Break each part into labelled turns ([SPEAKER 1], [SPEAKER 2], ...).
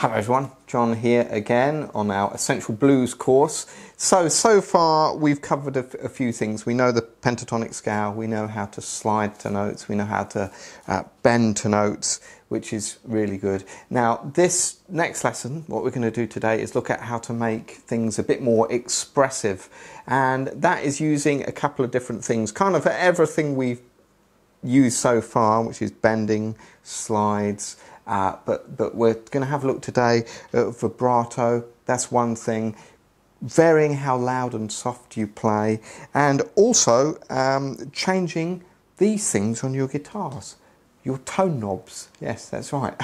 [SPEAKER 1] Hello everyone, John here again on our Essential Blues course. So far we've covered a few things. We know the pentatonic scale, we know how to slide to notes, we know how to bend to notes, which is really good. Now this next lesson, what we're going to do today is look at how to make things a bit more expressive, and that is using a couple of different things, kind of everything we've used so far, which is bending, slides, but we're going to have a look today at vibrato. That's one thing. Varying how loud and soft you play, and also changing these things on your guitars, your tone knobs. Yes, that's right.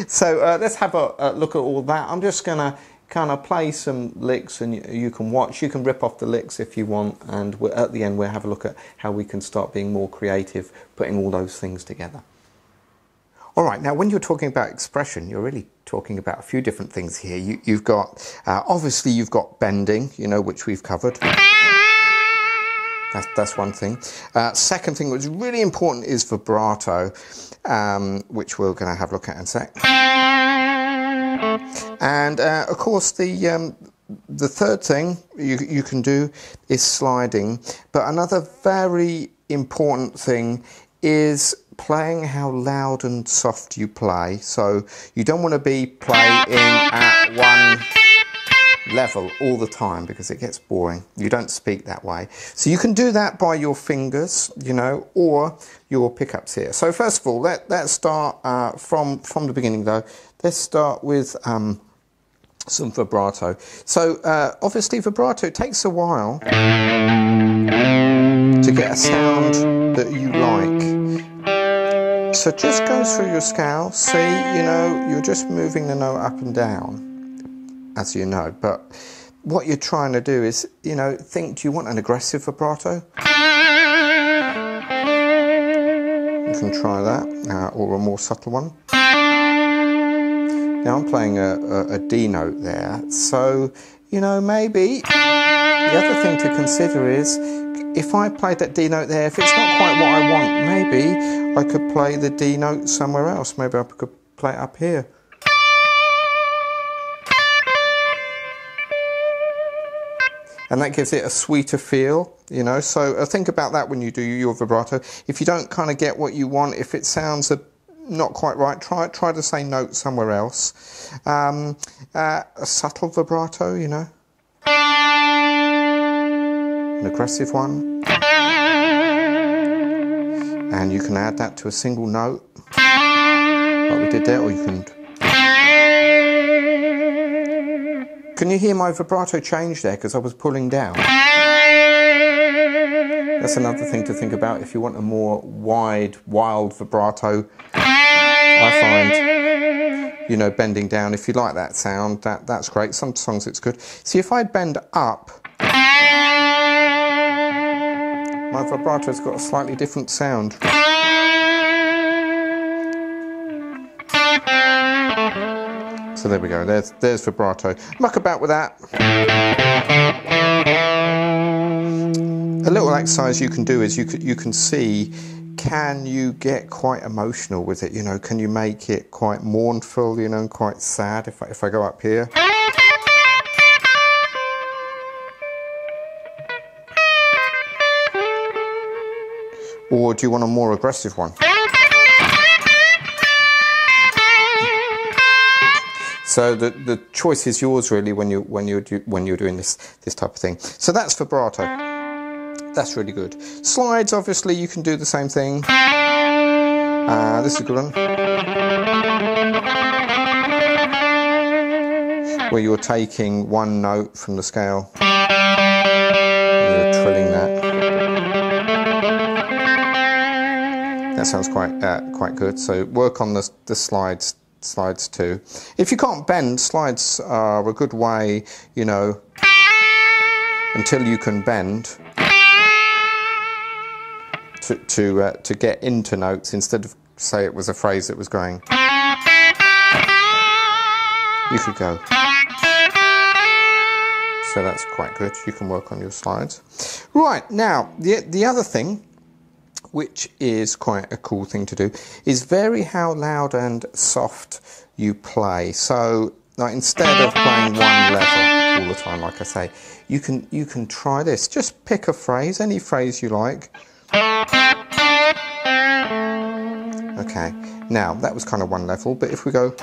[SPEAKER 1] So let's have a look at all that. I'm just going to kind of play some licks, and you can watch. You can rip off the licks if you want, and at the end we'll have a look at how we can start being more creative, putting all those things together. All right, now when you're talking about expression, you're really talking about a few different things here. You've got, obviously you've got bending, you know, which we've covered. That's one thing. Second thing, which is really important, is vibrato, which we're going to have a look at in a sec. And of course, the third thing you can do is sliding. But another very important thing is playing how loud and soft you play. So you don't want to be playing at one level all the time, because it gets boring. You don't speak that way. So you can do that by your fingers, you know, or your pickups here. So first of all, let's start from the beginning though. Let's start with some vibrato. So obviously vibrato takes a while to get a sound that you like. So just go through your scale, see, you know, you're just moving the note up and down, as you know, but what you're trying to do is, you know, think, do you want an aggressive vibrato? You can try that, or a more subtle one. Now I'm playing a D note there, so, you know, maybe the other thing to consider is, if I played that D note there, if it's not quite what I want, maybe I could play the D note somewhere else. Maybe I could play it up here. And that gives it a sweeter feel, you know. So think about that when you do your vibrato. If you don't kind of get what you want, if it sounds not quite right, try the same note somewhere else. A subtle vibrato, you know. An aggressive one, and you can add that to a single note like we did there, or you can you hear my vibrato change there because I was pulling down? That's another thing to think about if you want a more wide, wild vibrato. I find, you know, bending down, if you like that sound, that's great. Some songs it's good. See, if I bend up, my vibrato's got a slightly different sound. So there we go, there's vibrato. Muck about with that. A little exercise you can do is you can see, can you get quite emotional with it, you know, can you make it quite mournful, you know, and quite sad if I go up here. Or do you want a more aggressive one? So the choice is yours really when you're doing this type of thing. So that's vibrato. That's really good. Slides, obviously, you can do the same thing. This is a good one, where you're taking one note from the scale and you're trilling that. That sounds quite good. So work on the slides too. If you can't bend, slides are a good way, you know, until you can bend, to get into notes instead of, say, it was a phrase that was going. You could go. So that's quite good. You can work on your slides. Right, now the other thing which is quite a cool thing to do, is vary how loud and soft you play. So like, instead of playing one level all the time, like I say, you can try this. Just pick a phrase, any phrase you like. Okay, now that was kind of one level, but if we go,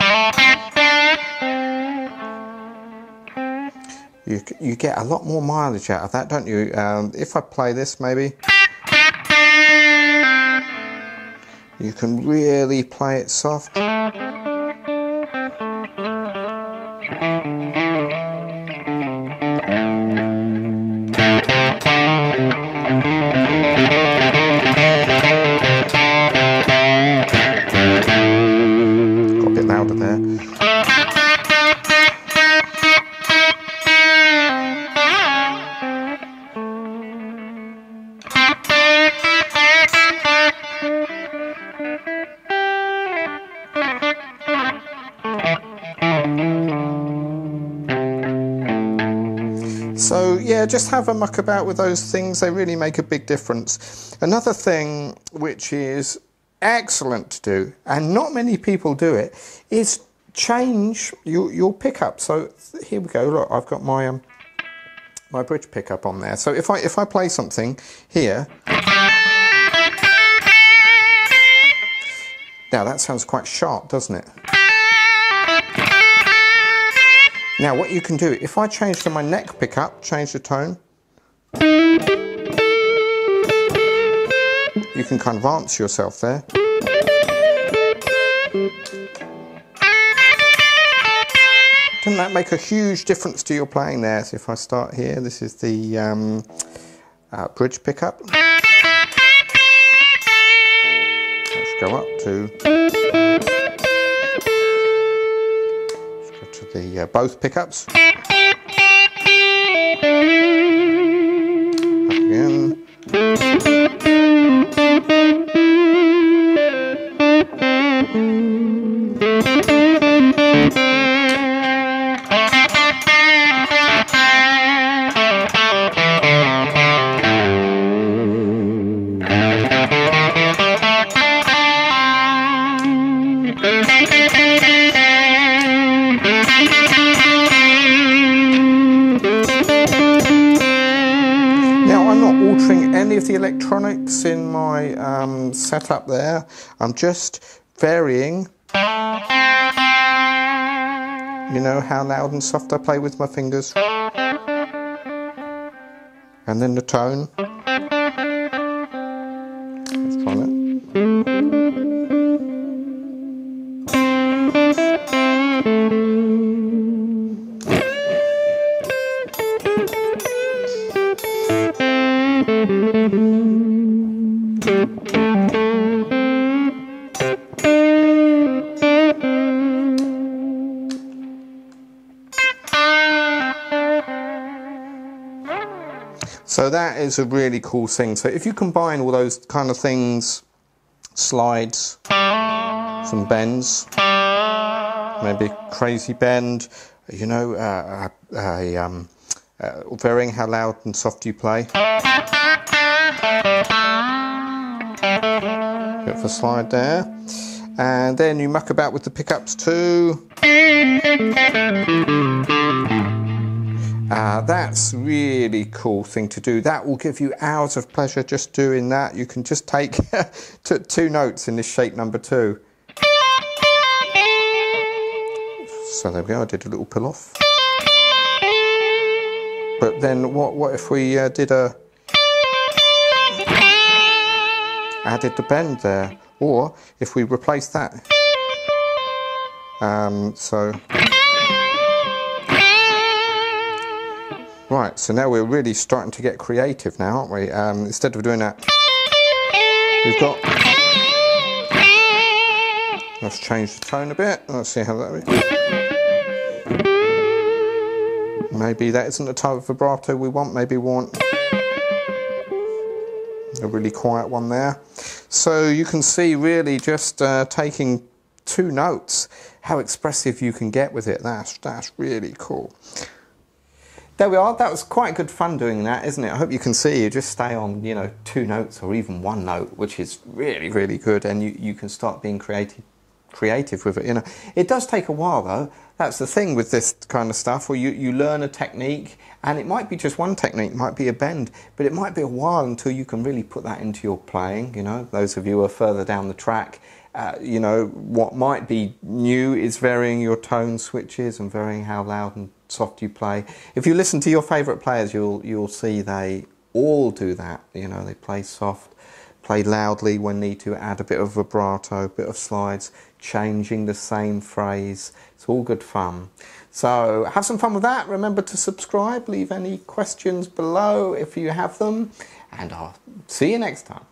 [SPEAKER 1] you get a lot more mileage out of that, don't you? If I play this, maybe you can really play it soft. So yeah, just have a muck about with those things. They really make a big difference. Another thing which is excellent to do, and not many people do it, is change your pickup. So here we go. Look, I've got my my bridge pickup on there. So if I play something here, now that sounds quite sharp, doesn't it? Now what you can do, if I change to my neck pickup, change the tone, you can kind of answer yourself there. Doesn't that make a huge difference to your playing there? So if I start here, this is the bridge pickup. Let's go up to... the both pickups. Up again. Any of the electronics in my setup there. I'm just varying, you know, how loud and soft I play with my fingers, and then the tone. Let's try that. So that is a really cool thing. So if you combine all those kind of things, slides, some bends, maybe crazy bend, you know, varying how loud and soft you play. Bit of a slide there. And then you muck about with the pickups too. That's really cool thing to do. That will give you hours of pleasure just doing that. You can just take two notes in this shape number 2. So there we go, I did a little pull off. But then what if we added the bend there? Or if we replace that. Right, so now we're really starting to get creative now, aren't we? Instead of doing that, we've got... Let's change the tone a bit. Let's see how that is. Maybe that isn't the type of vibrato we want. Maybe we want a really quiet one there. So you can see really just taking 2 notes, how expressive you can get with it. That's really cool. there we are. That was quite good fun doing that, isn't it? I hope you can see. You just stay on, you know, 2 notes or even 1 note, which is really, really good, and you can start being creative with it. You know, it does take a while though. That's the thing with this kind of stuff, where you learn a technique, and it might be just one technique, it might be a bend, but it might be a while until you can really put that into your playing. You know, those of you who are further down the track, you know, what might be new is varying your tone switches and varying how loud and soft you play. If you listen to your favourite players, you'll see they all do that. You know, they play soft, play loudly when need to, add a bit of vibrato, a bit of slides, changing the same phrase. It's all good fun. So have some fun with that. Remember to subscribe, leave any questions below if you have them, and I'll see you next time.